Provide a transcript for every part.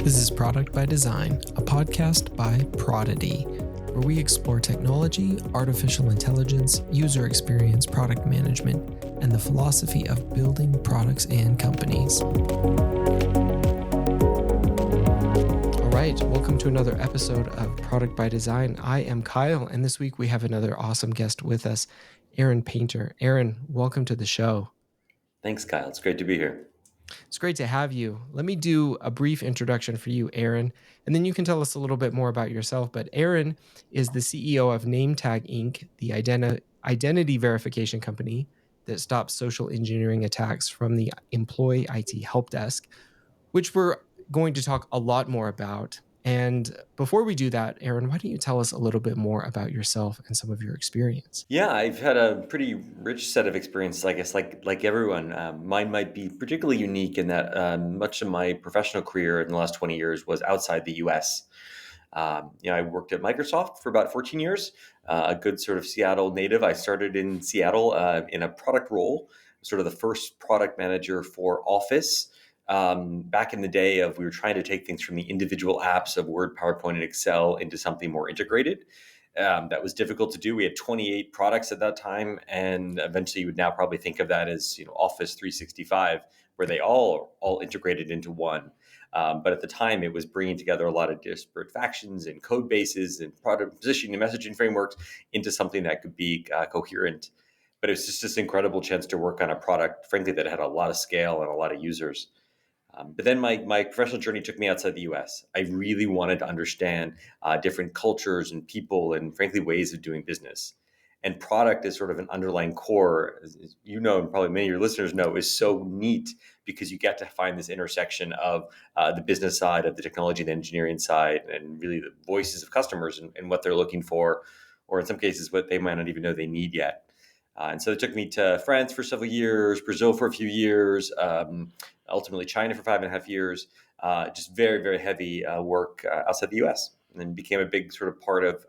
This is Product by Design, a podcast by Prodity, where we explore technology, artificial intelligence, user experience, product management, and the philosophy of building products and companies. All right, welcome to another episode of Product by Design. I am Kyle, and this week we have another awesome guest with us, Aaron Painter. Aaron, welcome to the show. Thanks, Kyle. It's great to be here. It's great to have you. Let me do a brief introduction for you, Aaron, and then you can tell us a little bit more about yourself. But Aaron is the CEO of Nametag Inc., the identity verification company that stops social engineering attacks from the employee IT help desk, which we're going to talk a lot more about. And before we do that, Aaron, why don't you tell us a little bit more about yourself and some of your experience? Yeah, I've had a pretty rich set of experiences, I guess, like everyone. Mine might be particularly unique in that much of my professional career in the last 20 years was outside the US. I worked at Microsoft for about 14 years, a good sort of Seattle native. I started in Seattle in a product role, sort of the first product manager for Office. Back in the day of we were trying to take things from the individual apps of Word, PowerPoint, and Excel into something more integrated. That was difficult to do. We had 28 products at that time, and eventually you would now probably think of that as Office 365, where they all integrated into one. But at the time, it was bringing together a lot of disparate factions and code bases and product positioning and messaging frameworks into something that could be coherent. But it was just this incredible chance to work on a product, frankly, that had a lot of scale and a lot of users. But then my professional journey took me outside the US. I really wanted to understand different cultures and people and, frankly, ways of doing business. And product is sort of an underlying core, as you know, and probably many of your listeners know, is so neat because you get to find this intersection of the business side, of the technology, the engineering side, and really the voices of customers and what they're looking for, or in some cases, what they might not even know they need yet. And so it took me to France for several years, Brazil for a few years, ultimately China for 5.5 years, just very, very heavy work outside the US, and then became a big sort of part of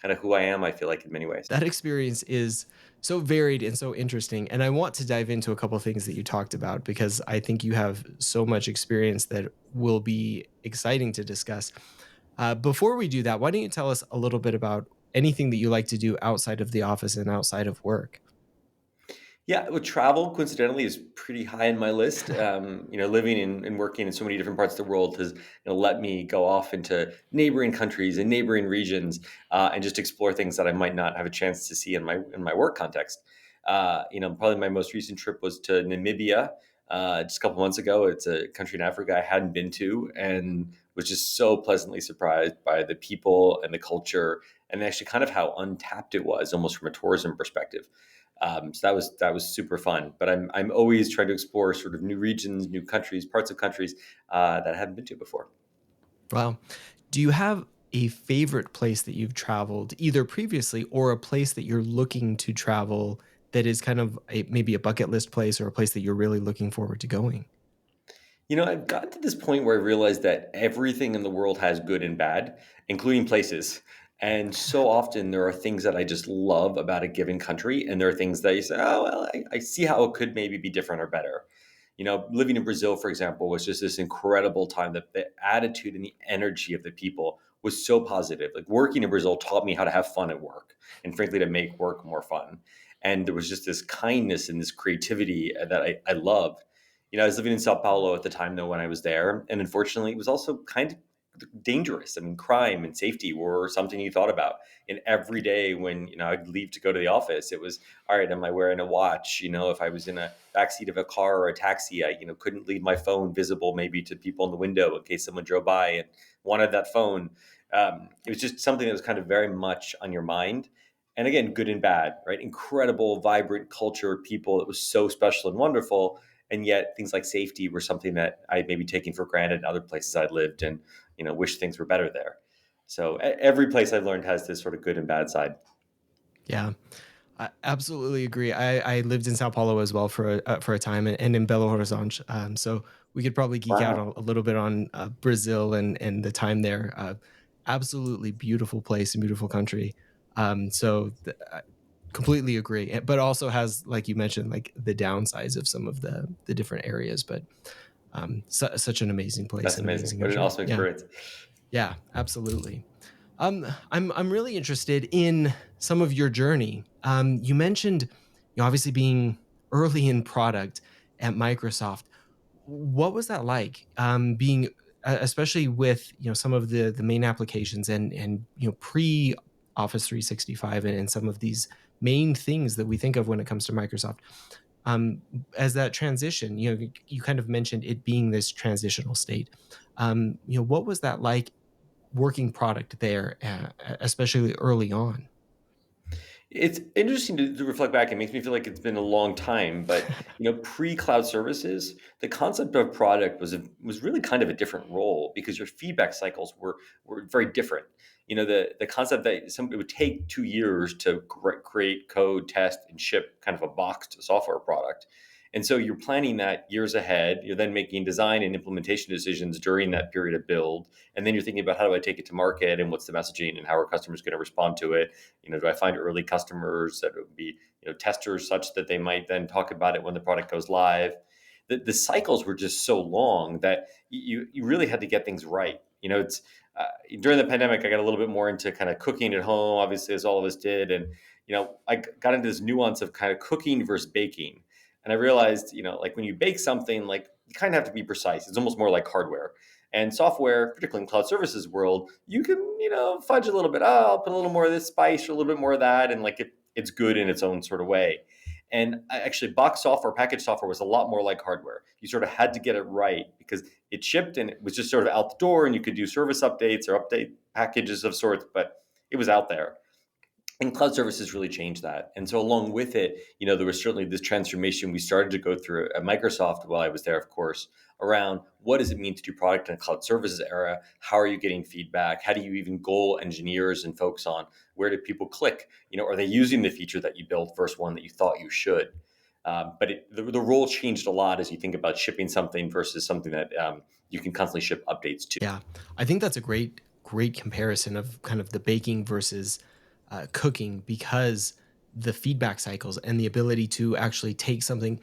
kind of who I am, I feel like, in many ways. That experience is so varied and so interesting. And I want to dive into a couple of things that you talked about because I think you have so much experience that will be exciting to discuss. Before we do that, why don't you tell us a little bit about anything that you like to do outside of the office and outside of work? Yeah, well, travel coincidentally is pretty high on my list. Living and working in so many different parts of the world has let me go off into neighboring countries and neighboring regions and just explore things that I might not have a chance to see in my work context. Probably my most recent trip was to Namibia just a couple months ago. It's a country in Africa I hadn't been to and was just so pleasantly surprised by the people and the culture and actually kind of how untapped it was, almost from a tourism perspective. So that was super fun. But I'm always trying to explore sort of new regions, new countries, parts of countries that I haven't been to before. Wow. Do you have a favorite place that you've traveled, either previously or a place that you're looking to travel that is kind of maybe a bucket list place or a place that you're really looking forward to going? I've gotten to this point where I realized that everything in the world has good and bad, including places. And so often there are things that I just love about a given country, and there are things that you say, oh, well, I see how it could maybe be different or better. Living in Brazil, for example, was just this incredible time that the attitude and the energy of the people was so positive. Like working in Brazil taught me how to have fun at work and frankly to make work more fun. And there was just this kindness and this creativity that I loved. I was living in Sao Paulo at the time, though, when I was there. And unfortunately, it was also kind of dangerous. I mean, crime and safety were something you thought about. And every day when, I'd leave to go to the office, it was, all right, am I wearing a watch? If I was in a backseat of a car or a taxi, I, couldn't leave my phone visible maybe to people in the window in case someone drove by and wanted that phone. It was just something that was kind of very much on your mind. And again, good and bad, right? Incredible, vibrant culture, people that was so special and wonderful. And yet things like safety were something that I maybe taken for granted in other places I'd lived and, wish things were better there. So every place I've learned has this sort of good and bad side. Yeah, I absolutely agree. I lived in Sao Paulo as well for a time and in Belo Horizonte. So we could probably geek out Wow. a little bit on Brazil and the time there. Absolutely beautiful place and beautiful country. I completely agree. But also has, like you mentioned, like the downsides of some of the different areas. But Such an amazing place, That's an amazing. amazing What an country. awesome Yeah, experience. yeah, absolutely. I'm really interested in some of your journey. You mentioned, obviously being early in product at Microsoft. What was that like? Being especially with some of the main applications and pre Office 365 and some of these main things that we think of when it comes to Microsoft. Um, as that transition, you kind of mentioned it being this transitional state. What was that like working product there, especially early on? It's interesting to reflect back. It makes me feel like it's been a long time, but pre-cloud services, the concept of product was really kind of a different role because your feedback cycles were very different. The concept that it would take 2 years to create code, test, and ship kind of a boxed software product. And so you're planning that years ahead. You're then making design and implementation decisions during that period of build. And then you're thinking about how do I take it to market and what's the messaging and how are customers going to respond to it. Do I find early customers that would be testers such that they might then talk about it when the product goes live? The cycles were just so long that you really had to get things right. It's during the pandemic, I got a little bit more into kind of cooking at home, obviously, as all of us did, and I got into this nuance of kind of cooking versus baking, and I realized, like when you bake something, like you kind of have to be precise. It's almost more like hardware. And software, particularly in cloud services world, you can, fudge a little bit. Oh, I'll put a little more of this spice or a little bit more of that. And like it's good in its own sort of way. And actually, box software, package software was a lot more like hardware. You sort of had to get it right because it shipped and it was just sort of out the door and you could do service updates or update packages of sorts, but it was out there. And cloud services really changed that. And so along with it, there was certainly this transformation we started to go through at Microsoft while I was there, of course, around what does it mean to do product in a cloud services era? How are you getting feedback? How do you even goal engineers and folks on where do people click? Are they using the feature that you built versus one that you thought you should? But the role changed a lot as you think about shipping something versus something that you can constantly ship updates to. Yeah, I think that's a great comparison of kind of the baking versus cooking, because the feedback cycles and the ability to actually take something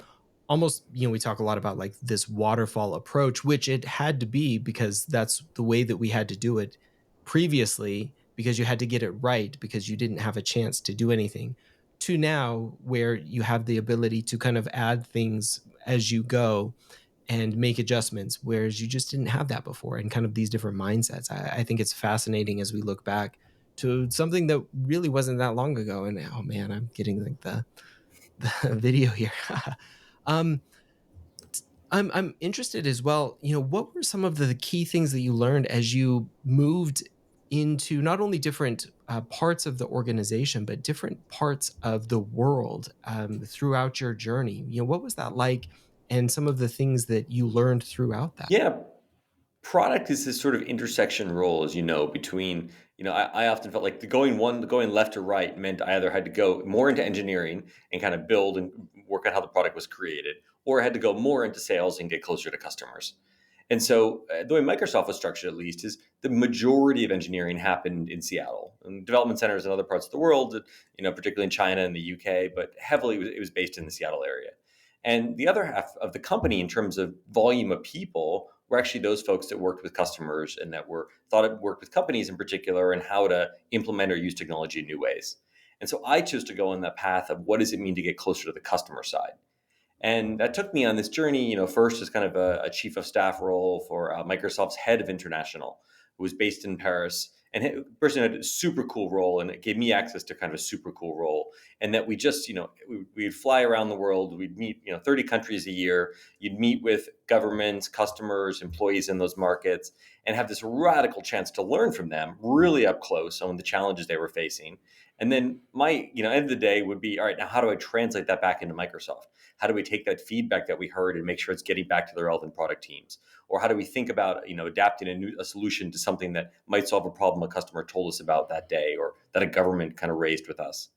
almost, we talk a lot about like this waterfall approach, which it had to be because that's the way that we had to do it previously, because you had to get it right because you didn't have a chance to do anything, to now where you have the ability to kind of add things as you go and make adjustments, whereas you just didn't have that before, and kind of these different mindsets. I think it's fascinating as we look back to something that really wasn't that long ago. And oh man, I'm getting like the video here. um, I'm interested as well. What were some of the key things that you learned as you moved into not only different parts of the organization, but different parts of the world throughout your journey? What was that like, and some of the things that you learned throughout that? Yeah, product is this sort of intersection role, as you know, between, I often felt like going left to right meant I either had to go more into engineering and kind of build and work out how the product was created, or I had to go more into sales and get closer to customers. And so the way Microsoft was structured, at least, is the majority of engineering happened in Seattle and development centers in other parts of the world, particularly in China and the UK, but heavily it was based in the Seattle area. And the other half of the company, in terms of volume of people, were actually those folks that worked with customers and that were thought it worked with companies in particular and how to implement or use technology in new ways. And so I chose to go on that path of what does it mean to get closer to the customer side. And that took me on this journey, first as kind of a chief of staff role for Microsoft's head of international, who was based in Paris. And the person had a super cool role, and it gave me access to kind of a super cool role. And that we just, we'd fly around the world. We'd meet, 30 countries a year. You'd meet with governments, customers, employees in those markets, and have this radical chance to learn from them really up close on the challenges they were facing. And then my, end of the day would be, all right, now how do I translate that back into Microsoft? How do we take that feedback that we heard and make sure it's getting back to the relevant product teams? Or how do we think about adapting a solution to something that might solve a problem a customer told us about that day or that a government kind of raised with us?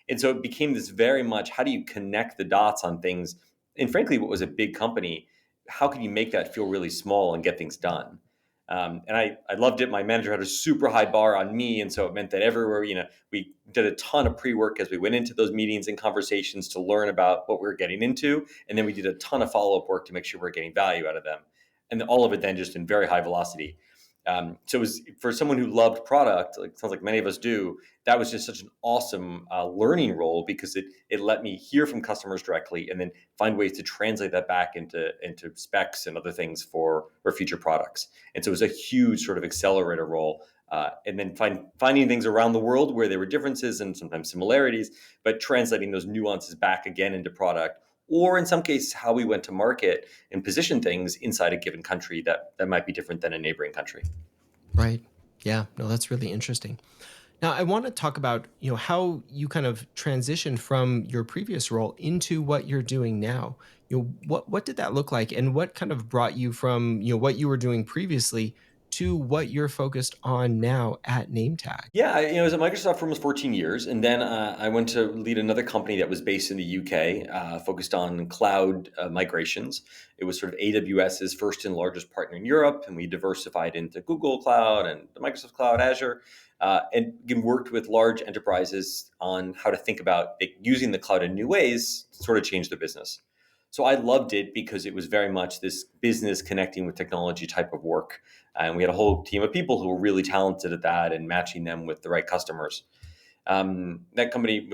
And so it became this very much, how do you connect the dots on things? And frankly, what was a big company, how can you make that feel really small and get things done? And I loved it. My manager had a super high bar on me. And so it meant that everywhere, we did a ton of pre-work as we went into those meetings and conversations to learn about what we were getting into. And then we did a ton of follow-up work to make sure we're getting value out of them. and all of it then just in very high velocity. So it was for someone who loved product, like sounds like many of us do. That was just such an awesome learning role because it let me hear from customers directly and then find ways to translate that back into specs and other things for future products. And so it was a huge sort of accelerator role. And then finding things around the world where there were differences and sometimes similarities, but translating those nuances back again into product, or in some cases, how we went to market and position things inside a given country that might be different than a neighboring country. Right. Yeah. No, that's really interesting. Now, I want to talk about, how you kind of transitioned from your previous role into what you're doing now. What did that look like, and what kind of brought you from, what you were doing previously to what you're focused on now at NameTag? Yeah, I was at Microsoft for almost 14 years, and then I went to lead another company that was based in the UK, focused on cloud migrations. It was sort of AWS's first and largest partner in Europe, and we diversified into Google Cloud and the Microsoft Cloud, Azure, and again, worked with large enterprises on how to think about using the cloud in new ways to sort of change their business. So I loved it because it was very much this business connecting with technology type of work, and we had a whole team of people who were really talented at that and matching them with the right customers. That company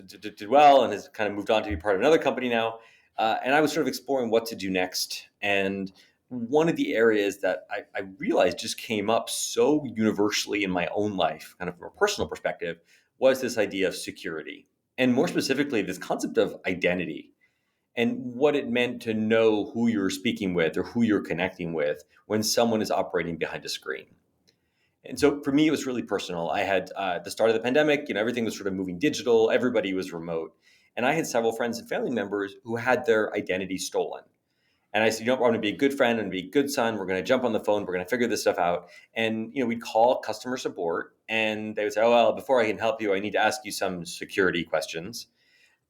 did well and has kind of moved on to be part of another company now. And I was sort of exploring what to do next. And one of the areas that I realized just came up so universally in my own life, kind of from a personal perspective, was this idea of security. And more specifically, this concept of identity and what it meant to know who you're speaking with or who you're connecting with when someone is operating behind a screen. And so for me, it was really personal. I had the start of the pandemic, everything was sort of moving digital, everybody was remote. And I had several friends and family members who had their identity stolen. And I said, I want to be a good friend and be a good son. We're going to jump on the phone. We're going to figure this stuff out. And, we'd call customer support and they would say, oh, well, before I can help you, I need to ask you some security questions.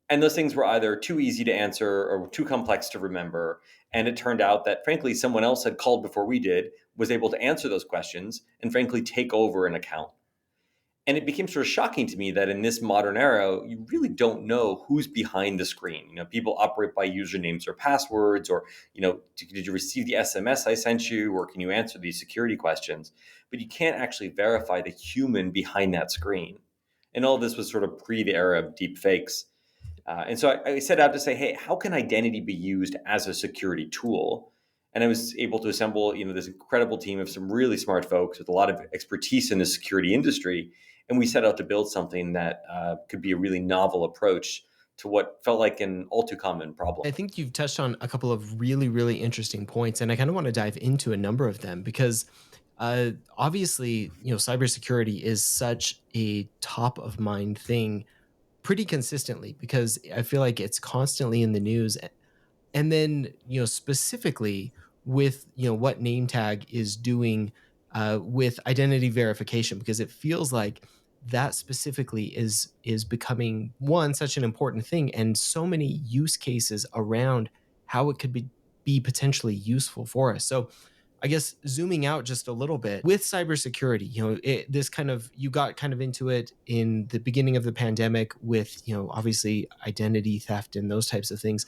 And those things were either too easy to answer or too complex to remember. And it turned out that, frankly, someone else had called before we did, was able to answer those questions and, frankly, take over an account. And it became sort of shocking to me that in this modern era, you really don't know who's behind the screen. People operate by usernames or passwords, or, did you receive the SMS I sent you, or can you answer these security questions? But you can't actually verify the human behind that screen. And all this was sort of pre the era of deep fakes. And so I set out to say, hey, how can identity be used as a security tool? And I was able to assemble, this incredible team of some really smart folks with a lot of expertise in the security industry. And we set out to build something that could be a really novel approach to what felt like an all too common I problem. think you've touched on a couple of really, really interesting points, and I kind of want to dive into a number of them because obviously, cybersecurity is such a top of mind thing pretty consistently because I feel like it's constantly in the news. And then, specifically with, what name tag is doing with identity verification, because it feels like that specifically is becoming one such an important thing, and so many use cases around how it could be potentially useful for us. So I guess zooming out just a little bit with cybersecurity, this kind of, you got kind of into it in the beginning of the pandemic with, obviously identity theft and those types of things.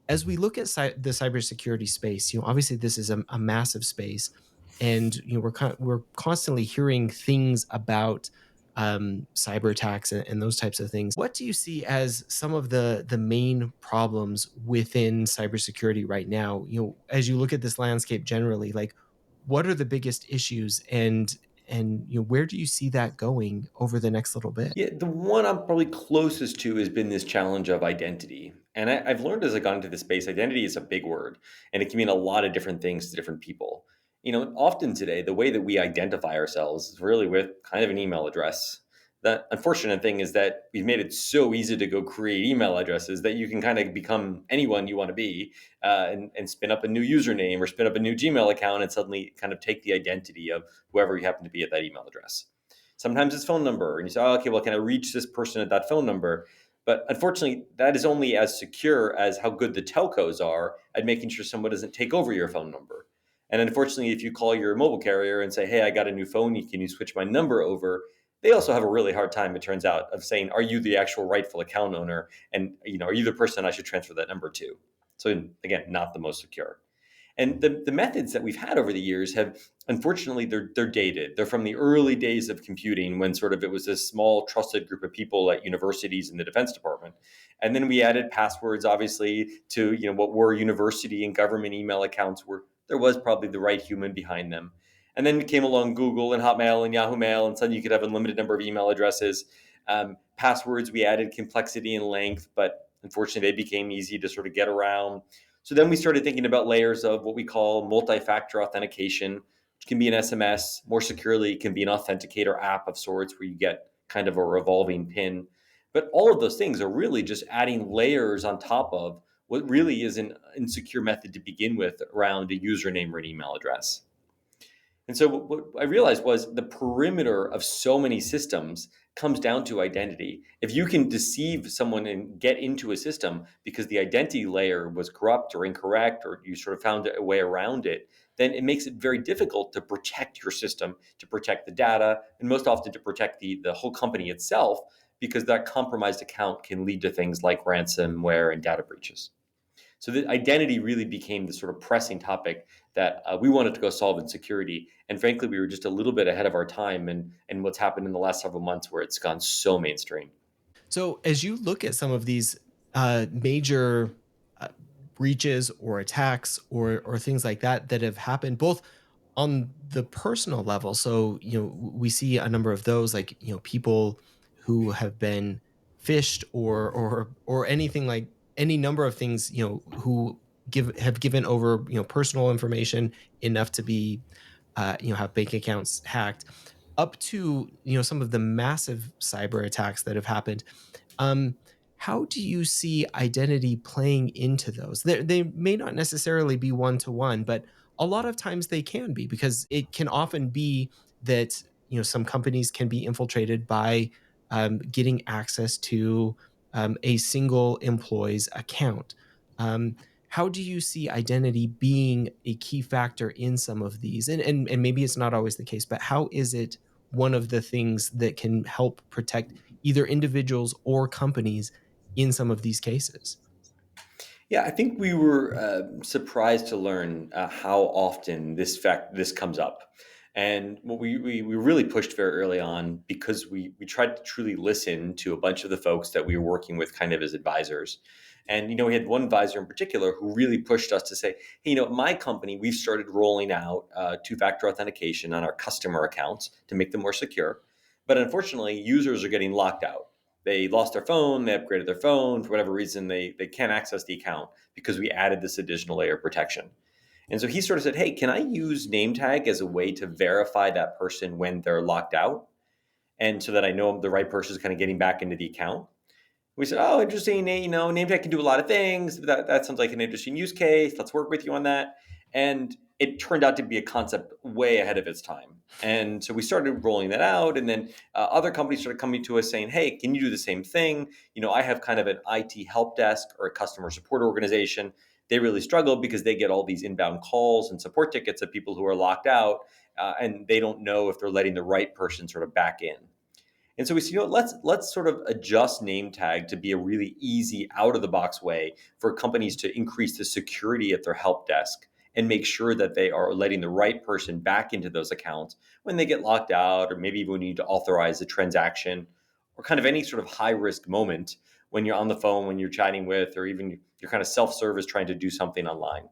As we look at the cybersecurity space, obviously this is a massive space, and we're constantly hearing things about cyber attacks and those types of things. What do you see as some of the main problems within cybersecurity right now? As you look at this landscape generally, like what are the biggest issues, and where do you see that going over the next little bit? Yeah, the one I'm probably closest to has been this challenge of identity. And I've learned as I got into this space, identity is a big word, and it can mean a lot of different things to different people. Often today, the way that we identify ourselves is really with kind of an email address. The unfortunate thing is that we've made it so easy to go create email addresses that you can kind of become anyone you want to be, and spin up a new username or spin up a new Gmail account and suddenly kind of take the identity of whoever you happen to be at that email address. Sometimes it's phone number, and you say, oh, okay, well, can I reach this person at that phone number? But unfortunately, that is only as secure as how good the telcos are at making sure someone doesn't take over your phone number. And unfortunately, if you call your mobile carrier and say, hey, I got a new phone, can you switch my number over? They also have a really hard time, it turns out, of saying, are you the actual rightful account owner? And, are you the person I should transfer that number to? So again, not the most secure. And the methods that we've had over the years have, unfortunately, they're dated. They're from the early days of computing, when sort of it was this small trusted group of people at universities in the Defense Department. And then we added passwords, obviously, to what were university and government email accounts, where there was probably the right human behind them. And then came along Google and Hotmail and Yahoo Mail, and suddenly you could have unlimited number of email addresses. Passwords, we added complexity and length, but unfortunately they became easy to sort of get around. So then we started thinking about layers of what we call multi-factor authentication, which can be an SMS. More securely, it can be an authenticator app of sorts, where you get kind of a revolving pin. But all of those things are really just adding layers on top of what really is an insecure method to begin with around a username or an email address. And so what I realized was the perimeter of so many systems comes down to identity. If you can deceive someone and get into a system because the identity layer was corrupt or incorrect, or you sort of found a way around it, then it makes it very difficult to protect your system, to protect the data, and most often to protect the whole company itself, because that compromised account can lead to things like ransomware and data breaches. So the identity really became the sort of pressing topic that we wanted to go solve in security. And frankly, we were just a little bit ahead of our time, and what's happened in the last several months, where it's gone so mainstream. So, as you look at some of these major uh, breaches or attacks or things like that that have happened, both on the personal level, so we see a number of those, like people who have been phished or anything, like any number of things, who have given over personal information enough to be have bank accounts hacked, up to some of the massive cyber attacks that have happened. um, how do you see identity playing into those? They may not necessarily be one to one, but a lot of times they can be, because it can often be that some companies can be infiltrated by getting access to a single employee's account. Um, how do you see identity being a key factor in some of these? And maybe it's not always the case, but how is it one of the things that can help protect either individuals or companies in some of these cases? Yeah, I think we were surprised to learn how often this comes up, and what we really pushed very early on, because we tried to truly listen to a bunch of the folks that we were working with, kind of as advisors. And we had one advisor in particular who really pushed us to say, hey, at my company, we've started rolling out two-factor authentication on our customer accounts to make them more secure, but unfortunately, users are getting locked out. They lost their phone, they upgraded their phone, for whatever reason, they can't access the account because we added this additional layer of protection. And so he sort of said, hey, can I use Nametag as a way to verify that person when they're locked out? And so that I know the right person is kind of getting back into the account. We said, oh, interesting. Nametag can do a lot of things. That sounds like an interesting use case. Let's work with you on that. And it turned out to be a concept way ahead of its time. And so we started rolling that out. And then other companies started coming to us saying, hey, can you do the same thing? I have kind of an IT help desk or a customer support organization. They really struggle because they get all these inbound calls and support tickets of people who are locked out, and they don't know if they're letting the right person sort of back in. And so we said, let's sort of adjust name tag to be a really easy, out of the box way for companies to increase the security at their help desk and make sure that they are letting the right person back into those accounts when they get locked out, or maybe even when you need to authorize a transaction, or kind of any sort of high risk moment when you're on the phone, when you're chatting with, or even you're kind of self service trying to do something online.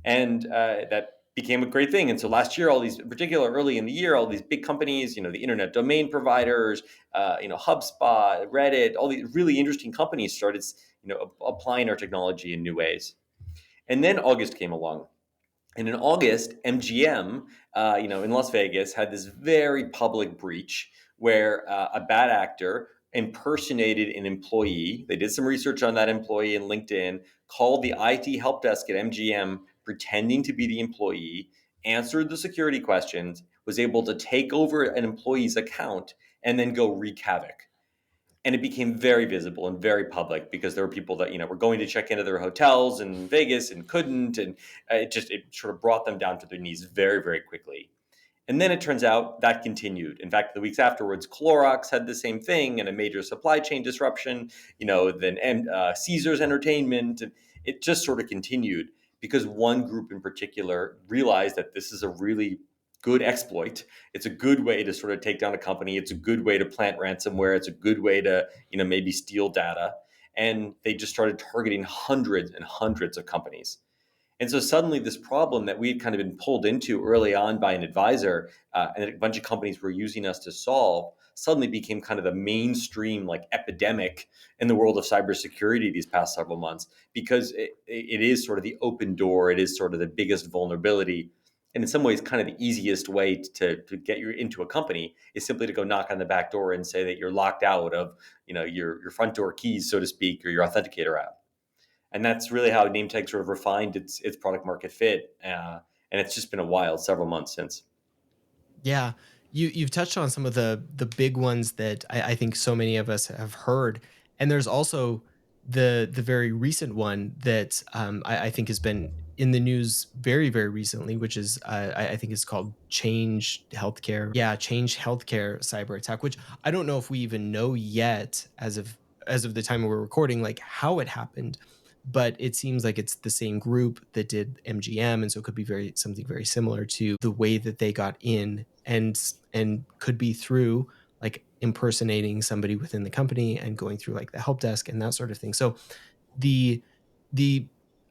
And that became a great thing. And so last year, all these, in particular early in the year, all these big companies, the internet domain providers, HubSpot, Reddit, all these really interesting companies started, applying our technology in new ways. And then August came along. And in August, MGM, in Las Vegas, had this very public breach where a bad actor impersonated an employee. They did some research on that employee in LinkedIn, called the IT help desk at MGM, pretending to be the employee, answered the security questions, was able to take over an employee's account, and then go wreak havoc. And it became very visible and very public because there were people that were going to check into their hotels in Vegas and couldn't, and it sort of brought them down to their knees very, very quickly. And then it turns out that continued. In fact, the weeks afterwards, Clorox had the same thing, and a major supply chain disruption. Then Caesars Entertainment, and it just sort of continued because one group in particular realized that this is a really good exploit. It's a good way to sort of take down a company. It's a good way to plant ransomware. It's a good way to, maybe steal data. And they just started targeting hundreds and hundreds of companies. And so suddenly, this problem that we had kind of been pulled into early on by an advisor, and a bunch of companies were using us to solve, suddenly became kind of the mainstream like epidemic in the world of cybersecurity these past several months, because it is sort of the open door. It is sort of the biggest vulnerability. And in some ways, kind of the easiest way to get you into a company is simply to go knock on the back door and say that you're locked out of, your front door keys, so to speak, or your authenticator app. And that's really how Nametag sort of refined its product market fit. And it's just been a while, several months since. Yeah. You've touched on some of the big ones that I think so many of us have heard. And there's also the very recent one that I think has been in the news very, very recently, which is I think it's called Change Healthcare. Yeah, Change Healthcare cyber attack, which I don't know if we even know yet as of the time we're recording, like how it happened. But it seems like it's the same group that did MGM, and so it could be very something very similar to the way that they got in, and could be through like impersonating somebody within the company and going through like the help desk and that sort of thing. So the the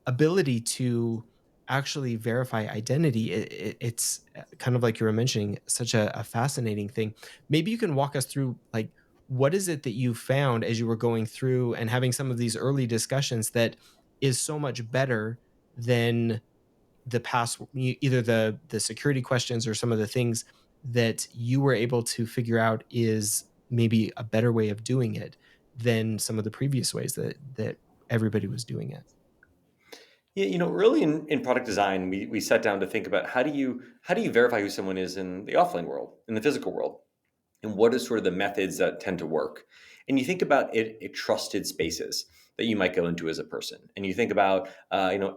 ability to actually verify identity, it's kind of like you were mentioning, such a fascinating thing. Maybe you can walk us through like what is it that you found as you were going through and having some of these early discussions that is so much better than the past, either the security questions or some of the things that you were able to figure out is maybe a better way of doing it than some of the previous ways that everybody was doing it. Yeah, early in product design, we sat down to think about how do you verify who someone is in the offline world, in the physical world, and what are sort of the methods that tend to work. And you think about it trusted spaces that you might go into as a person, and you think about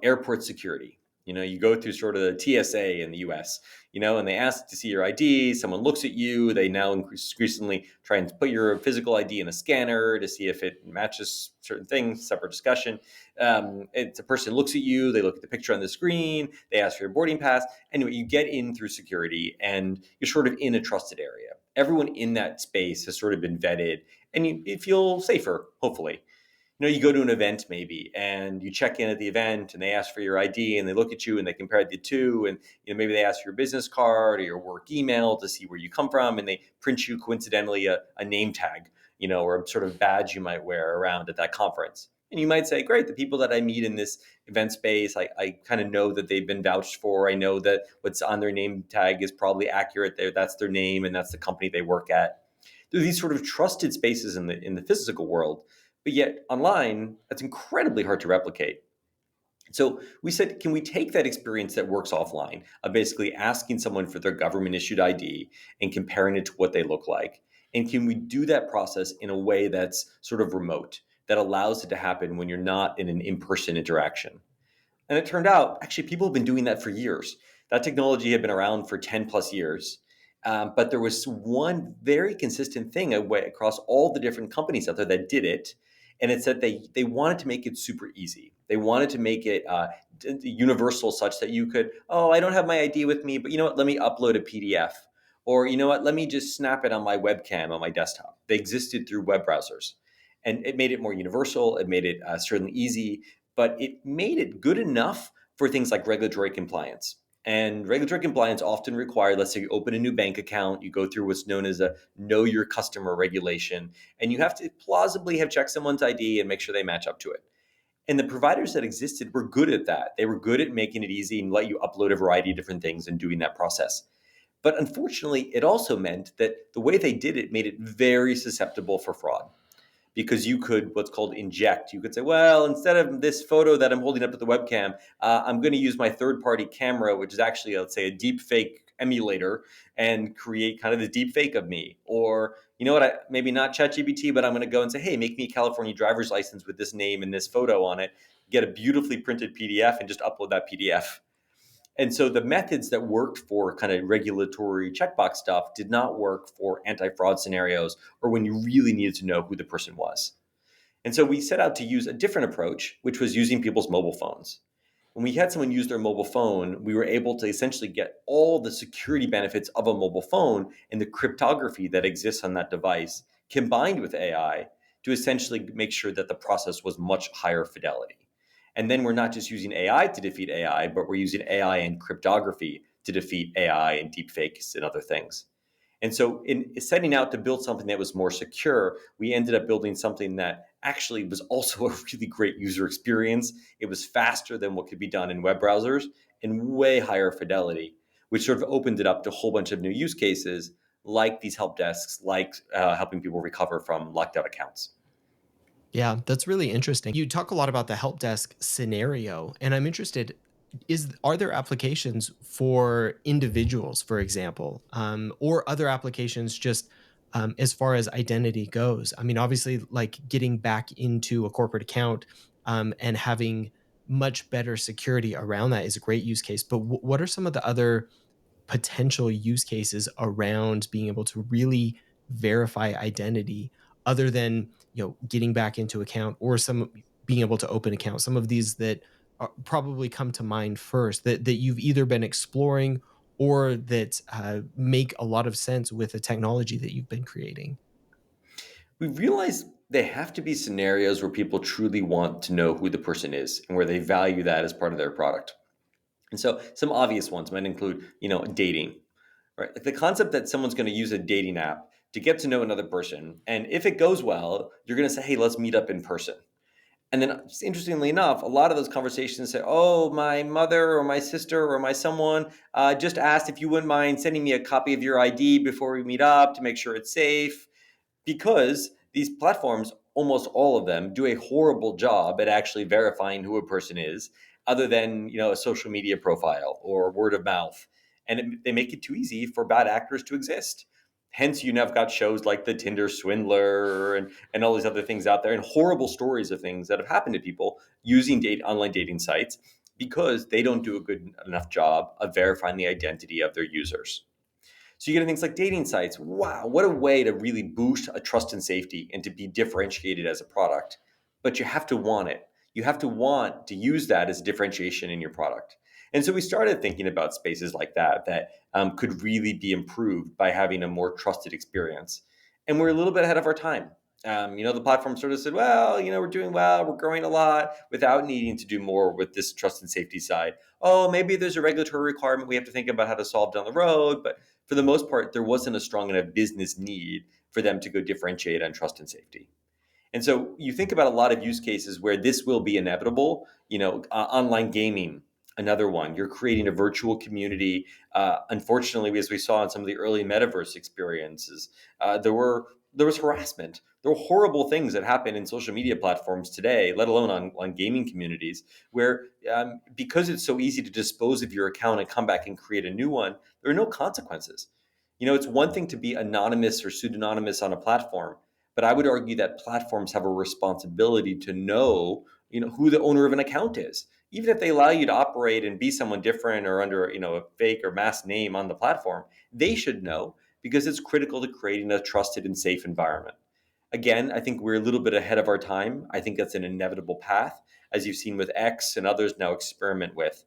airport security. You go through sort of the TSA in the US, and they ask to see your ID. Someone looks at you. They now increasingly try and put your physical ID in a scanner to see if it matches certain things. Separate discussion. It's a person looks at you. They look at the picture on the screen. They ask for your boarding pass. Anyway, you get in through security, and you're sort of in a trusted area. Everyone in that space has sort of been vetted, and you feel safer, hopefully. You go to an event maybe, and you check in at the event, and they ask for your ID, and they look at you, and they compare the two, and maybe they ask for your business card or your work email to see where you come from, and they print you coincidentally a name tag, or a sort of badge you might wear around at that conference. And you might say, great, the people that I meet in this event space, I kind of know that they've been vouched for. I know that what's on their name tag is probably accurate. That's their name, and that's the company they work at. There are these sort of trusted spaces in the physical world, but yet online, that's incredibly hard to replicate. So we said, can we take that experience that works offline of basically asking someone for their government issued ID and comparing it to what they look like? And can we do that process in a way that's sort of remote, that allows it to happen when you're not in an in person interaction? And it turned out, actually, people have been doing that for years. That technology had been around for 10 plus years. But there was one very consistent thing across all the different companies out there that did it. And it's that they wanted to make it super easy. They wanted to make it universal, such that you could, oh, I don't have my ID with me, but you know what? Let me upload a PDF. Or you know what? Let me just snap it on my webcam on my desktop. They existed through web browsers. And it made it more universal. It made it certainly easy, but it made it good enough for things like regulatory compliance. And regulatory compliance often require, let's say you open a new bank account, you go through what's known as a know your customer regulation, and you have to plausibly have checked someone's ID and make sure they match up to it. And the providers that existed were good at that. They were good at making it easy and let you upload a variety of different things and doing that process. But unfortunately, it also meant that the way they did it made it very susceptible for fraud, because you could what's called inject. You could say, well, instead of this photo that I'm holding up to the webcam, I'm going to use my third-party camera, which is actually, let's say, a deep fake emulator, and create kind of the deep fake of me. Or, you know what, maybe not ChatGPT, but I'm going to go and say, hey, make me a California driver's license with this name and this photo on it, get a beautifully printed PDF, and just upload that PDF. And so the methods that worked for kind of regulatory checkbox stuff did not work for anti-fraud scenarios or when you really needed to know who the person was. And so we set out to use a different approach, which was using people's mobile phones. when we had someone use their mobile phone, we were able to essentially get all the security benefits of a mobile phone and the cryptography that exists on that device combined with AI to essentially make sure that the process was much higher fidelity. And then we're not just using AI to defeat AI, but we're using AI and cryptography to defeat AI and deepfakes and other things. And so, in setting out to build something that was more secure, we ended up building something that actually was also a really great user experience. It was faster than what could be done in web browsers and way higher fidelity, which sort of opened it up to a whole bunch of new use cases like these help desks, like helping people recover from locked out accounts. Yeah, that's really interesting. You talk a lot about the help desk scenario, and I'm interested, is are there applications for individuals, for example, or other applications just as far as identity goes? I mean, obviously, like getting back into a corporate account and having much better security around that is a great use case. But what are some of the other potential use cases around being able to really verify identity other than getting back into account or some being able to open account, some of these that probably come to mind first that you've either been exploring or that make a lot of sense with the technology that you've been creating? We realized they have to be scenarios where people truly want to know who the person is and where they value that as part of their product. And so some obvious ones might include, dating, right? Like the concept that someone's going to use a dating app to get to know another person. And if it goes well, you're going to say, hey, let's meet up in person. And then, interestingly enough, a lot of those conversations say, oh, my mother or my sister or my someone just asked if you wouldn't mind sending me a copy of your ID before we meet up to make sure it's safe, because these platforms, almost all of them, do a horrible job at actually verifying who a person is, other than a social media profile or word of mouth, and they make it too easy for bad actors to exist. Hence, you now have got shows like the Tinder Swindler and all these other things out there, and horrible stories of things that have happened to people using online dating sites because they don't do a good enough job of verifying the identity of their users. So you get things like dating sites. Wow, what a way to really boost a trust and safety and to be differentiated as a product. But you have to want it. You have to want to use that as a differentiation in your product. And so we started thinking about spaces like that could really be improved by having a more trusted experience. And we're a little bit ahead of our time. The platform sort of said, well, we're doing well, we're growing a lot without needing to do more with this trust and safety side. Oh, maybe there's a regulatory requirement we have to think about how to solve down the road, but for the most part, there wasn't a strong enough business need for them to go differentiate on trust and safety. And so you think about a lot of use cases where this will be inevitable. Online gaming, another one. You're creating a virtual community. Unfortunately, as we saw in some of the early metaverse experiences, there was harassment. There were horrible things that happen in social media platforms today, let alone on gaming communities, where because it's so easy to dispose of your account and come back and create a new one, there are no consequences. It's one thing to be anonymous or pseudonymous on a platform, but I would argue that platforms have a responsibility to know, who the owner of an account is. Even if they allow you to operate and be someone different or under, a fake or mask name on the platform, they should know because it's critical to creating a trusted and safe environment. Again, I think we're a little bit ahead of our time. I think that's an inevitable path, as you've seen with X and others now experiment with.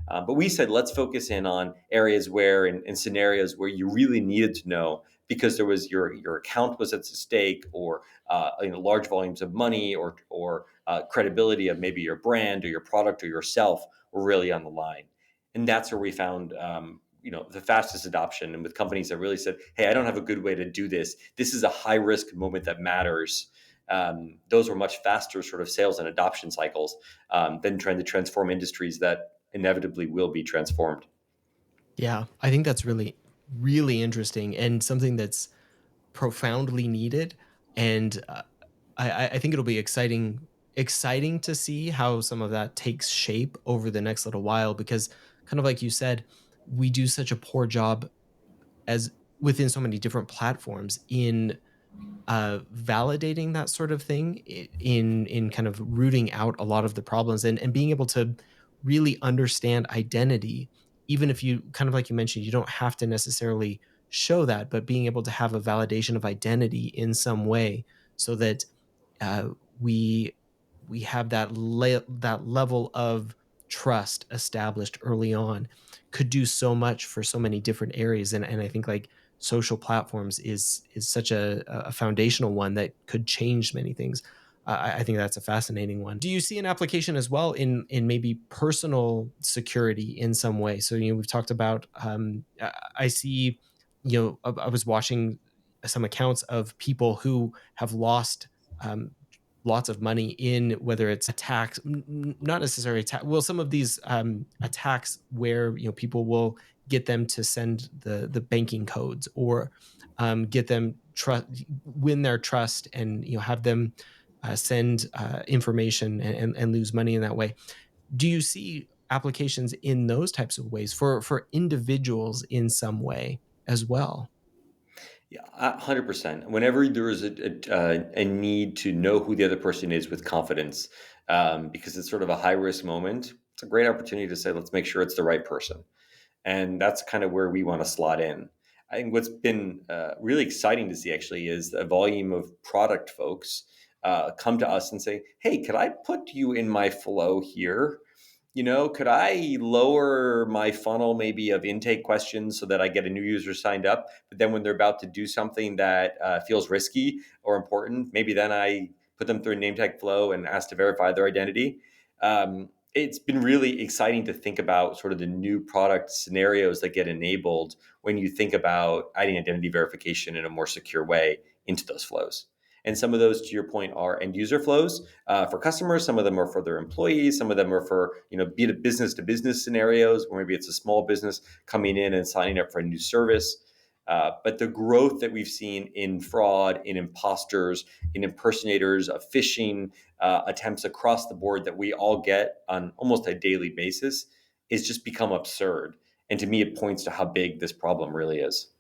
But we said, let's focus in on areas where, in scenarios where you really needed to know because there was your account was at stake, or large volumes of money, or credibility of maybe your brand or your product or yourself were really on the line. And that's where we found the fastest adoption, and with companies that really said, hey, I don't have a good way to do this. This is a high risk moment that matters. Those were much faster sort of sales and adoption cycles than trying to transform industries that inevitably will be transformed. Yeah, I think that's really, really interesting and something that's profoundly needed. And I think it'll be exciting to see how some of that takes shape over the next little while because kind of like you said, we do such a poor job as within so many different platforms in validating that sort of thing in kind of rooting out a lot of the problems and being able to really understand identity, even if you kind of like you mentioned, you don't have to necessarily show that, but being able to have a validation of identity in some way so that uh, we we have that level of trust established early on could do so much for so many different areas. And I think like social platforms is such a foundational one that could change many things. I think that's a fascinating one. Do you see an application as well in maybe personal security in some way? So we've talked about. I see. I was watching some accounts of people who have lost um, lots of money in whether it's attacks, not necessarily attack. Well, some of these attacks where people will get them to send the banking codes, or get them trust, win their trust, and have them send information, and lose money in that way. Do you see applications in those types of ways for individuals in some way as well? Yeah, 100%. Whenever there is a need to know who the other person is with confidence, because it's sort of a high risk moment, it's a great opportunity to say, let's make sure it's the right person. And that's kind of where we want to slot in. I think what's been really exciting to see actually is the volume of product folks come to us and say, hey, could I put you in my flow here? Could I lower my funnel maybe of intake questions so that I get a new user signed up? But then when they're about to do something that feels risky or important, maybe then I put them through a name tag flow and ask to verify their identity. It's been really exciting to think about sort of the new product scenarios that get enabled when you think about adding identity verification in a more secure way into those flows. And some of those, to your point, are end user flows for customers. Some of them are for their employees. Some of them are for be it business to business scenarios, where maybe it's a small business coming in and signing up for a new service. But the growth that we've seen in fraud, in imposters, in impersonators, of phishing attempts across the board that we all get on almost a daily basis is just become absurd. And to me, it points to how big this problem really is.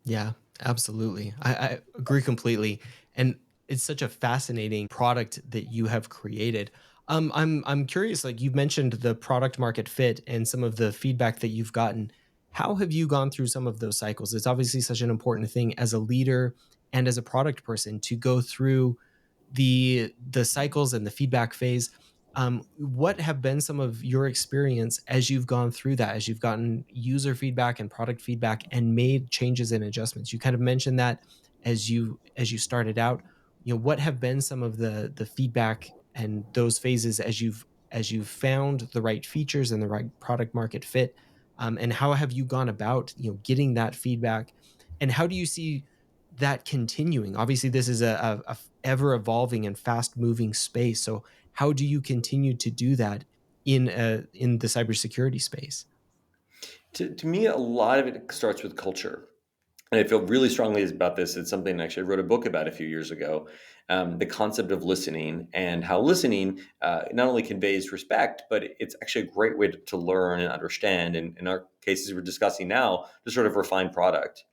Yeah, absolutely. I agree completely. And it's such a fascinating product that you have created. I'm curious, like you've mentioned the product market fit and some of the feedback that you've gotten. How have you gone through some of those cycles? It's obviously such an important thing as a leader and as a product person to go through the cycles and the feedback phase. What have been some of your experience as you've gone through that, as you've gotten user feedback and product feedback and made changes and adjustments? You kind of mentioned that as you started out. What have been some of the feedback and those phases as you've found the right features and the right product market fit, and how have you gone about getting that feedback, and how do you see that continuing? Obviously, this is a ever evolving and fast moving space. So, how do you continue to do that in the cybersecurity space? To me, a lot of it starts with culture. And I feel really strongly about this. It's something actually I wrote a book about a few years ago. The concept of listening, and how listening not only conveys respect, but it's actually a great way to learn and understand. And in our cases, we're discussing now to sort of refine product.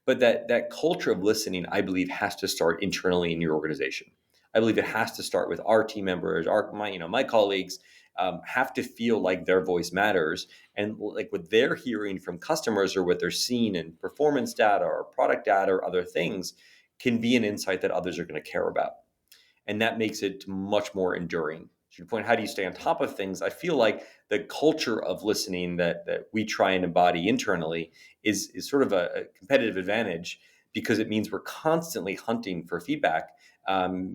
But that culture of listening, I believe, has to start internally in your organization. I believe it has to start with our team members, my colleagues have to feel like their voice matters, and like what they're hearing from customers or what they're seeing in performance data or product data or other things can be an insight that others are going to care about, and that makes it much more enduring. To your point, how do you stay on top of things? I feel like the culture of listening that we try and embody internally is sort of a competitive advantage, because it means we're constantly hunting for feedback,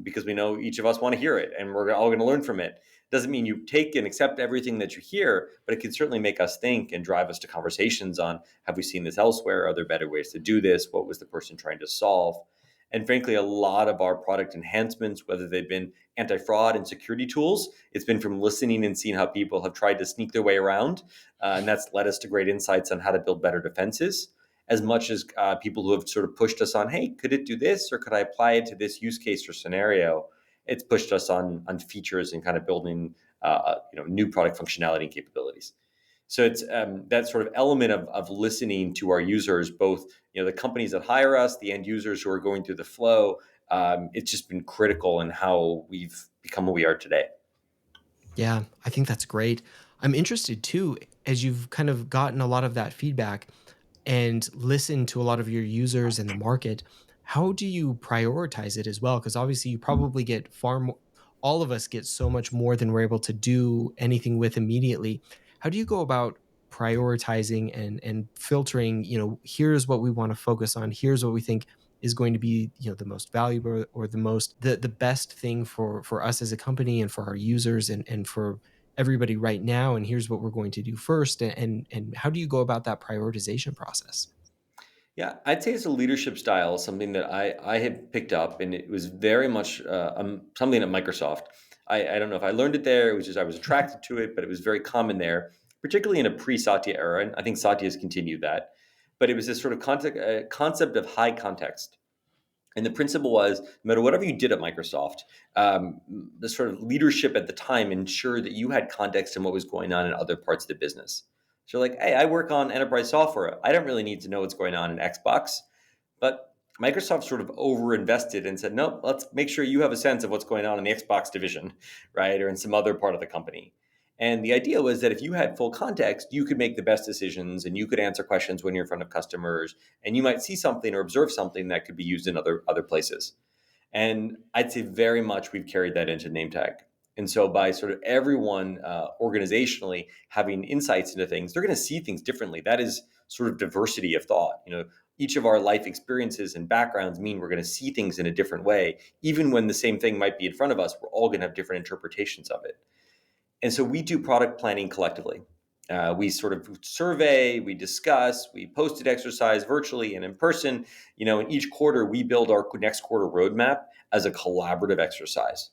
because we know each of us want to hear it and we're all going to learn from it. Doesn't mean you take and accept everything that you hear, but it can certainly make us think and drive us to conversations on, have we seen this elsewhere? Are there better ways to do this? What was the person trying to solve? And frankly, a lot of our product enhancements, whether they've been anti fraud and security tools, it's been from listening and seeing how people have tried to sneak their way around. And that's led us to great insights on how to build better defenses, as much as people who have sort of pushed us on, hey, could it do this? Or could I apply it to this use case or scenario? It's pushed us on features and kind of building new product functionality and capabilities. So it's that sort of element of listening to our users, both the companies that hire us, the end users who are going through the flow. It's just been critical in how we've become what we are today. Yeah, I think that's great. I'm interested too, as you've kind of gotten a lot of that feedback and listened to a lot of your users in the market. How do you prioritize it as well? Because obviously, you probably get far more. all of us get so much more than we're able to do anything with immediately. How do you go about prioritizing and filtering, here's what we want to focus on, here's what we think is going to be, the most valuable, or the best thing for us as a company and for our users, and for everybody right now, and here's what we're going to do first, and how do you go about that prioritization process? Yeah, I'd say it's a leadership style, something that I had picked up, and it was very much something at Microsoft. I don't know if I learned it there. It was just I was attracted to it, but it was very common there, particularly in a pre-Satya era, and I think Satya has continued that. But it was this sort of concept of high context. And the principle was, no matter whatever you did at Microsoft, the sort of leadership at the time ensured that you had context in what was going on in other parts of the business. So, like, hey, I work on enterprise software. I don't really need to know what's going on in Xbox. But Microsoft sort of overinvested and said, nope, let's make sure you have a sense of what's going on in the Xbox division, right? Or in some other part of the company. And the idea was that if you had full context, you could make the best decisions and you could answer questions when you're in front of customers, and you might see something or observe something that could be used in other places. And I'd say very much we've carried that into Nametag. And so by sort of everyone organizationally having insights into things, they're going to see things differently. That is sort of diversity of thought. Each of our life experiences and backgrounds mean we're going to see things in a different way. Even when the same thing might be in front of us, we're all going to have different interpretations of it. And so we do product planning collectively. We sort of survey, we discuss, we posted exercise virtually and in person. In each quarter, we build our next quarter roadmap as a collaborative exercise.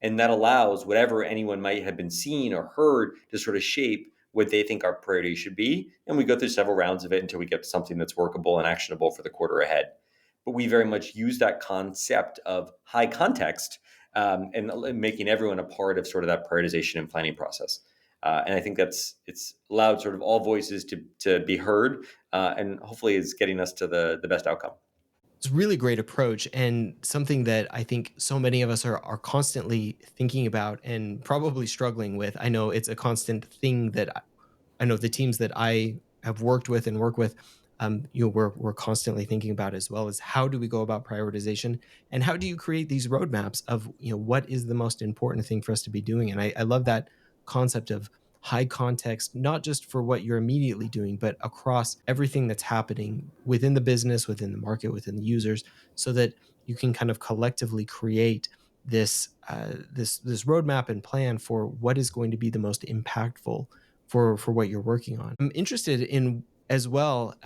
And that allows whatever anyone might have been seen or heard to sort of shape what they think our priority should be. And we go through several rounds of it until we get to something that's workable and actionable for the quarter ahead. But we very much use that concept of high context, and making everyone a part of sort of that prioritization and planning process. And I think it's allowed sort of all voices to be heard, and hopefully is getting us to the best outcome. It's a really great approach, and something that I think so many of us are constantly thinking about and probably struggling with. I know it's a constant thing that I know the teams that I have worked with and work with, we're constantly thinking about, as well as how do we go about prioritization, and how do you create these roadmaps of, what is the most important thing for us to be doing. And I love that concept of high context, not just for what you're immediately doing, but across everything that's happening within the business, within the market, within the users, so that you can kind of collectively create this roadmap and plan for what is going to be the most impactful for what you're working on. I'm interested in as well,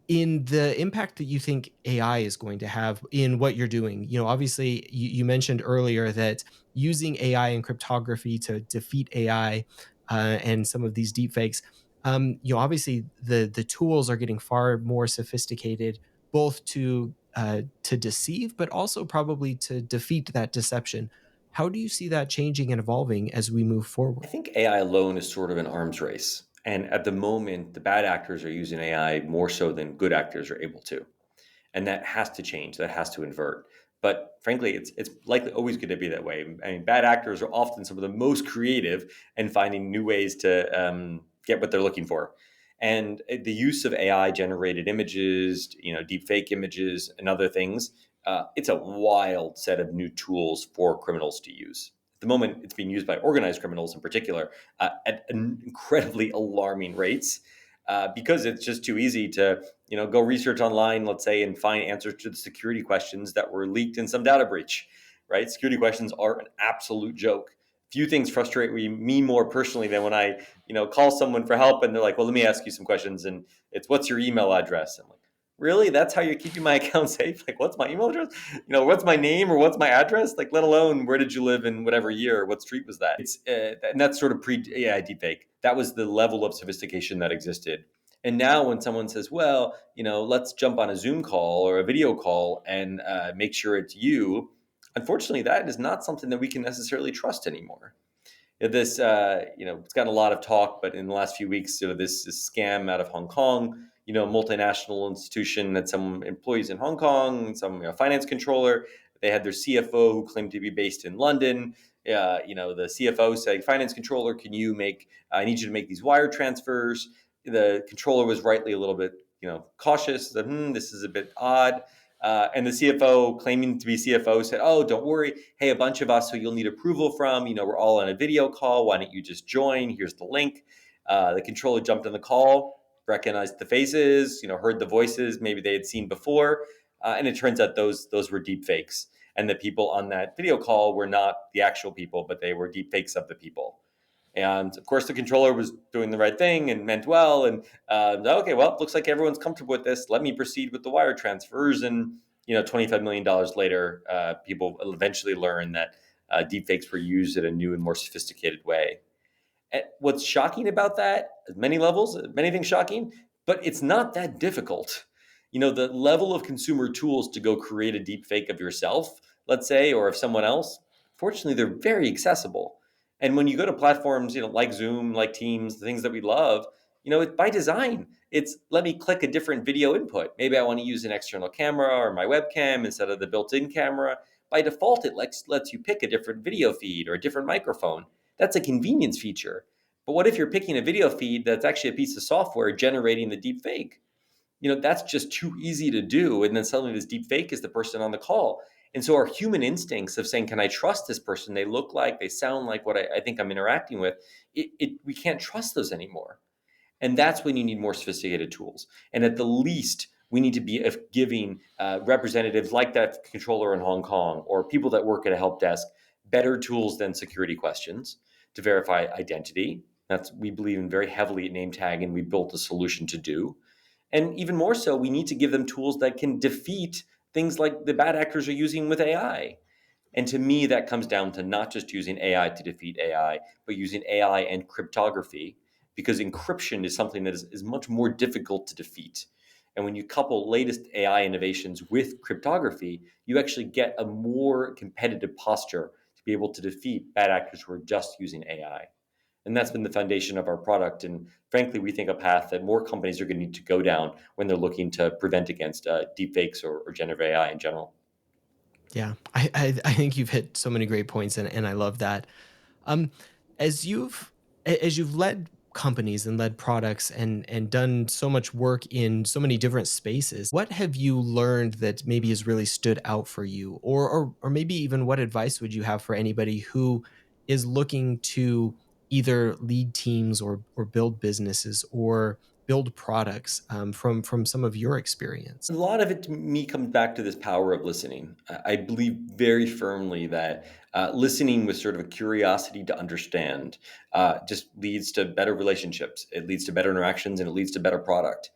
in the impact that you think AI is going to have in what you're doing. Obviously, you mentioned earlier that using AI and cryptography to defeat AI, and some of these deepfakes, obviously the tools are getting far more sophisticated, both to deceive, but also probably to defeat that deception. How do you see that changing and evolving as we move I forward? think AI alone is sort of an arms race. And at the moment, the bad actors are using AI more so than good actors are able to. And that has to change. That has to invert. But frankly, it's likely always going to be that way. I mean, bad actors are often some of the most creative in finding new ways to get what they're looking for. And the use of AI generated images, deep fake images, and other things, it's a wild set of new tools for criminals to use. At the moment, it's being used by organized criminals in particular, at incredibly alarming rates, because it's just too easy to go research online, let's say, and find answers to the security questions that were leaked in some data breach, right? Security questions are an absolute joke. Few things frustrate me more personally than when I call someone for help and they're like, well, let me ask you some questions, and it's, what's your email address? I'm like, really? That's how you're keeping my account safe? Like, what's my email address? What's my name or what's my address? Like, let alone where did you live in whatever year, what street was that? It's and that's sort of pre AI deepfake. That was the level of sophistication that existed. And now when someone says, well, let's jump on a Zoom call or a video call and make sure it's you, unfortunately, that is not something that we can necessarily trust anymore. This, it's gotten a lot of talk, but in the last few weeks, this scam out of Hong Kong, multinational institution that some employees in Hong Kong, some finance controller, they had their CFO who claimed to be based in London. The CFO said, finance controller, can you I need you to make these wire transfers. The controller was rightly a little bit, cautious that, this is a bit odd. And the CFO, claiming to be CFO, said, "Oh, don't worry. Hey, a bunch of us who you'll need approval from. We're all on a video call. Why don't you just join? Here's the link." The controller jumped on the call, recognized the faces, heard the voices maybe they had seen before, and it turns out those were deep fakes, and the people on that video call were not the actual people, but they were deep fakes of the people. And of course, the controller was doing the right thing and meant well. And okay, well, looks like everyone's comfortable with this. Let me proceed with the wire transfers. And $25 million later, people eventually learn that deepfakes were used in a new and more sophisticated way. And what's shocking about that, at many levels, many things shocking, but it's not that difficult. The level of consumer tools to go create a deep fake of yourself, let's say, or of someone else, fortunately, they're very accessible. And when you go to platforms, like Zoom, like Teams, the things that we love, it's by design. It's let me click a different video input. Maybe I want to use an external camera or my webcam instead of the built-in camera. By default, it lets you pick a different video feed or a different microphone. That's a convenience feature. But what if you're picking a video feed that's actually a piece of software generating the deep fake? That's just too easy to do. And then suddenly this deep fake is the person on the call. And so our human instincts of saying, can I trust this person? They look like, they sound like what I think I'm interacting with. We can't trust those anymore. And that's when you need more sophisticated tools. And at the least, we need to be giving representatives like that controller in Hong Kong or people that work at a help desk better tools than security questions to verify identity. That's we believe in very heavily at Nametag, and we built a solution to do. And even more so, we need to give them tools that can defeat things like the bad actors are using with AI. And to me, that comes down to not just using AI to defeat AI, but using AI and cryptography, because encryption is something that is much more difficult to defeat. And when you couple latest AI innovations with cryptography, you actually get a more competitive posture to be able to defeat bad actors who are just using AI. And that's been the foundation of our product. And frankly, we think a path that more companies are going to need to go down when they're looking to prevent against deepfakes or generative AI in general. Yeah, I think you've hit so many great points, and I love that. Um, as you've led companies and led products and done so much work in so many different spaces, what have you learned that maybe has really stood out for you, or maybe even what advice would you have for anybody who is looking to either lead teams or build businesses or build products from some of your A experience? lot of it to me comes back to this power of listening. I believe very firmly that listening with sort of a curiosity to understand just leads to better relationships. It leads to better interactions, and it leads to better product.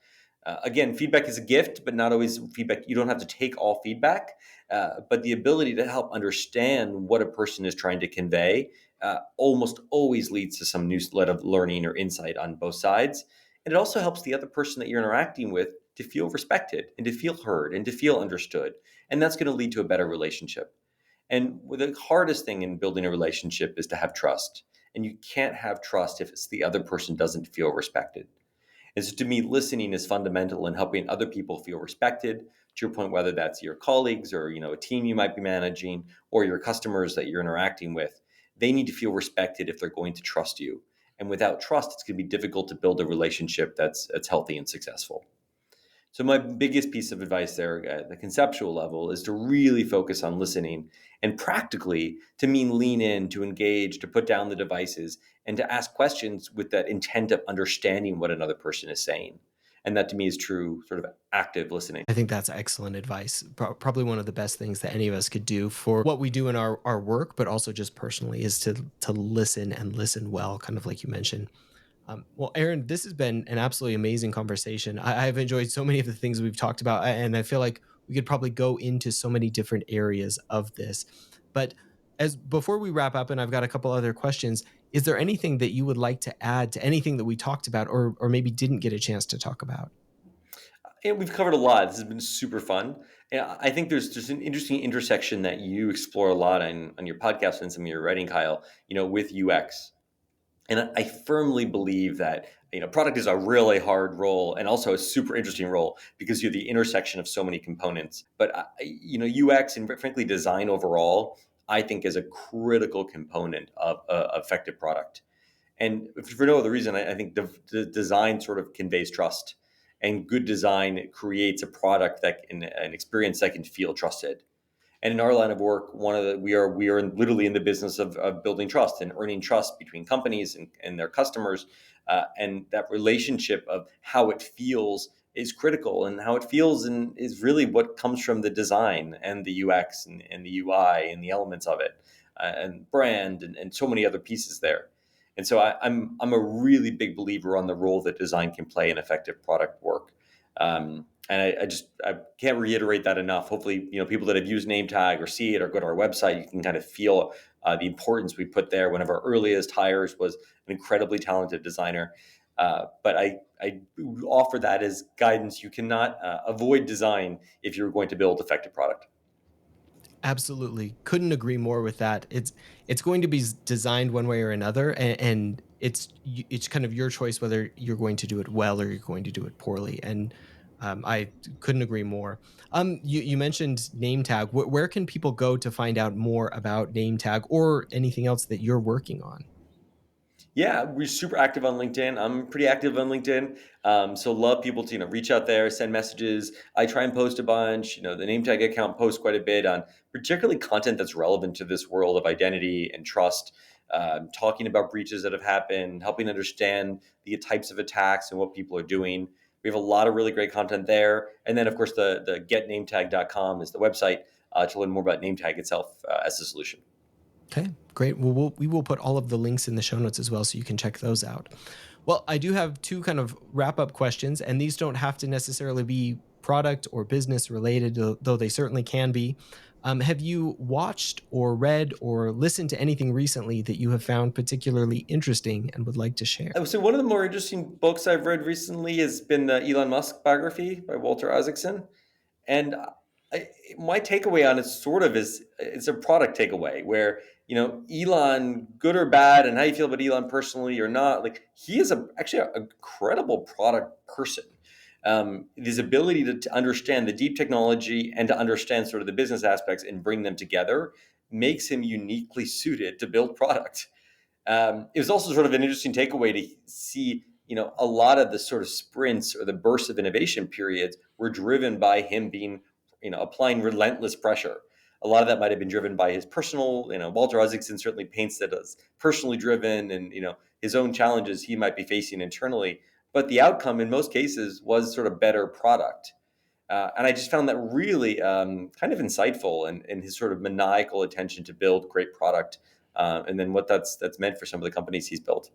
Again, feedback is a gift, but not always feedback. You don't have to take all feedback, but the ability to help understand what a person is trying to convey almost always leads to some new set of learning or insight on both sides. And it also helps the other person that you're interacting with to feel respected and to feel heard and to feel understood. And that's going to lead to a better relationship. And the hardest thing in building a relationship is to have trust. And you can't have trust if it's the other person doesn't feel respected. And so to me, listening is fundamental in helping other people feel respected. To your point, whether that's your colleagues or a team you might be managing or your customers that you're interacting with, they need to feel respected if they're going to trust you. And without trust, it's going to be difficult to build a relationship that's healthy and successful. So my biggest piece of advice there at the conceptual level is to really focus on listening and practically to mean lean in, to engage, to put down the devices and to ask questions with that intent of understanding what another person is saying. And that to me is true sort of active listening. I think that's excellent advice. Probably one of the best things that any of us could do for what we do in our work, but also just personally is to listen and listen well, kind of like you mentioned. Well, Aaron, this has been an absolutely amazing conversation. I've enjoyed so many of the things we've talked about, and I feel like we could probably go into so many different areas of this. But as before we wrap up, and I've got a couple other questions, is there anything that you would like to add to anything that we talked about, or maybe didn't get a chance to talk about? And we've covered a lot. This has been super fun. And I think there's just an interesting intersection that you explore a lot on your podcast and some of your writing, Kyle, with UX. And I firmly believe that product is a really hard role and also a super interesting role because you're the intersection of so many components. But UX and frankly design overall, I think is a critical component of effective product. And for no other reason, I think the design sort of conveys trust. and good design creates a product that an experience that can feel trusted. And in our line of work, one of the we are literally in the business of building trust and earning trust between companies and their customers, and that relationship of how it feels is critical, and how it feels and is really what comes from the design and the UX and the UI and the elements of it, and brand and so many other pieces there. And so I'm a really big believer on the role that design can play in effective product work. And I can't reiterate that enough. Hopefully, people that have used Nametag or see it or go to our website, you can kind of feel the importance we put there. One of our earliest hires was an incredibly talented designer. But I offer that as guidance. You cannot avoid design if you're going to build effective product. Absolutely. Couldn't agree more with that. It's going to be designed one way or another, and it's kind of your choice whether you're going to do it well or you're going to do it poorly. And I couldn't agree more. You mentioned name tag. Where can people go to find out more about name tag or anything else that you're working on? Yeah, we're super active on LinkedIn. I'm pretty active on LinkedIn, so love people to reach out there, send messages. I try and post a bunch. The name tag account posts quite a bit on particularly content that's relevant to this world of identity and trust, talking about breaches that have happened, helping understand the types of attacks and what people are doing. We have a lot of really great content there, and then of course the getnametag.com is the website to learn more about name tag itself as a solution. Okay, great. Well, we will put all of the links in the show notes as well, so you can check those out. Well, I do have two kind of wrap up questions, and these don't have to necessarily be product or business related, though they certainly can be. Have you watched or read or listened to anything recently that you have found particularly interesting and would like to share? I would say one of the more interesting books I've read recently has been the Elon Musk biography by Walter Isaacson. And my takeaway on it sort of is it's a product takeaway where, Elon, good or bad, and how you feel about Elon personally or not, like he is actually an incredible product person. His ability to understand the deep technology and to understand sort of the business aspects and bring them together makes him uniquely suited to build product. It was also sort of an interesting takeaway to see, a lot of the sort of sprints or the bursts of innovation periods were driven by him being, applying relentless pressure. A lot of that might have been driven by his personal, Walter Isaacson certainly paints it as personally driven and, his own challenges he might be facing internally. But the outcome in most cases was sort of better product. And I just found that really kind of insightful and his sort of maniacal attention to build great product, and then what that's meant for some of the companies he's built.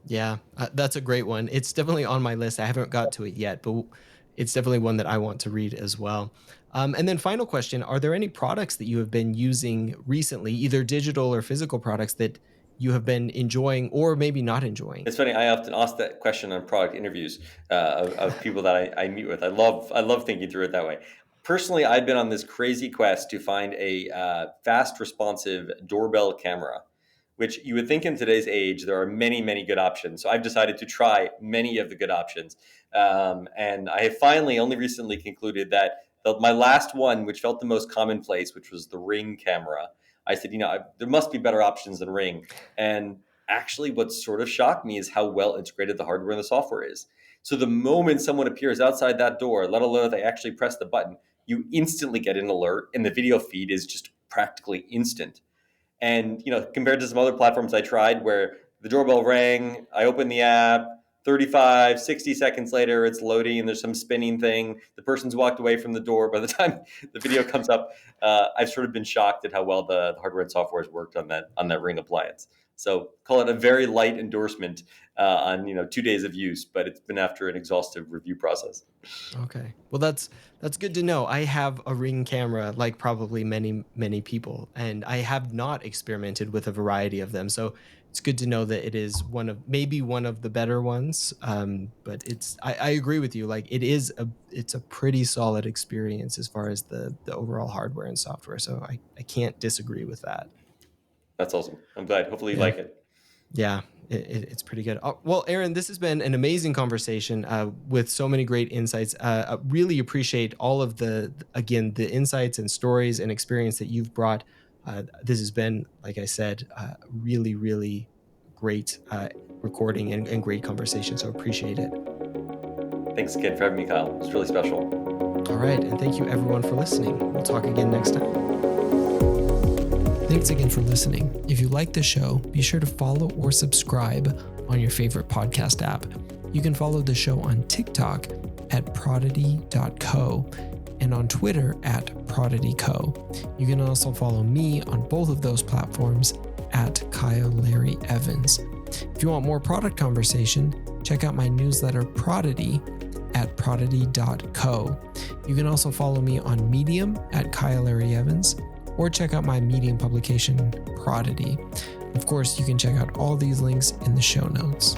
Yeah, that's a great one. It's definitely on my list. I haven't got to it yet, but it's definitely one that I want to read as well. And then, final question: are there any products that you have been using recently, either digital or physical products, that you have been enjoying or maybe not enjoying? It's funny. I often ask that question on product interviews of people that I meet with. I love thinking through it that way. Personally, I've been on this crazy quest to find a fast responsive doorbell camera, which you would think in today's age there are many many good options. So I've decided to try many of the good options, and I have finally only recently concluded that my last one, which felt the most commonplace, which was the Ring camera. I said, there must be better options than Ring, and actually what sort of shocked me is how well integrated the hardware and the software is. So the moment someone appears outside that door, let alone if they actually press the button, you instantly get an alert and the video feed is just practically instant. And compared to some other platforms I tried where the doorbell rang, I opened the app, 35, 60 seconds later, it's loading and there's some spinning thing. The person's walked away from the door. By the time the video comes up, I've sort of been shocked at how well the hardware and software has worked on that Ring appliance. So call it a very light endorsement on 2 days of use, but it's been after an exhaustive review process. Okay. Well, that's good to know. I have a Ring camera, like probably many people, and I have not experimented with a variety of them. So it's good to know that it is maybe one of the better ones. But I agree with you. Like it's a pretty solid experience as far as the overall hardware and software. So I can't disagree with that. That's awesome. I'm glad. Hopefully you Yeah. like it. Yeah, it's pretty good. Well, Aaron, this has been an amazing conversation with so many great insights. I really appreciate all of again, the insights and stories and experience that you've brought. This has been, like I said, really, really great recording and great conversation. So appreciate it. Thanks again for having me, Kyle. It's really special. All right, and thank you everyone for listening. We'll talk again next time. Thanks again for listening. If you like the show, be sure to follow or subscribe on your favorite podcast app. You can follow the show on TikTok at Prodity.co and on Twitter at ProdityCo. You can also follow me on both of those platforms at Kyle Larry Evans. If you want more product conversation, check out my newsletter Prodity at Prodity.co. You can also follow me on Medium at Kyle Larry Evans, or check out my Medium publication Prodity. Of course, you can check out all these links in the show notes.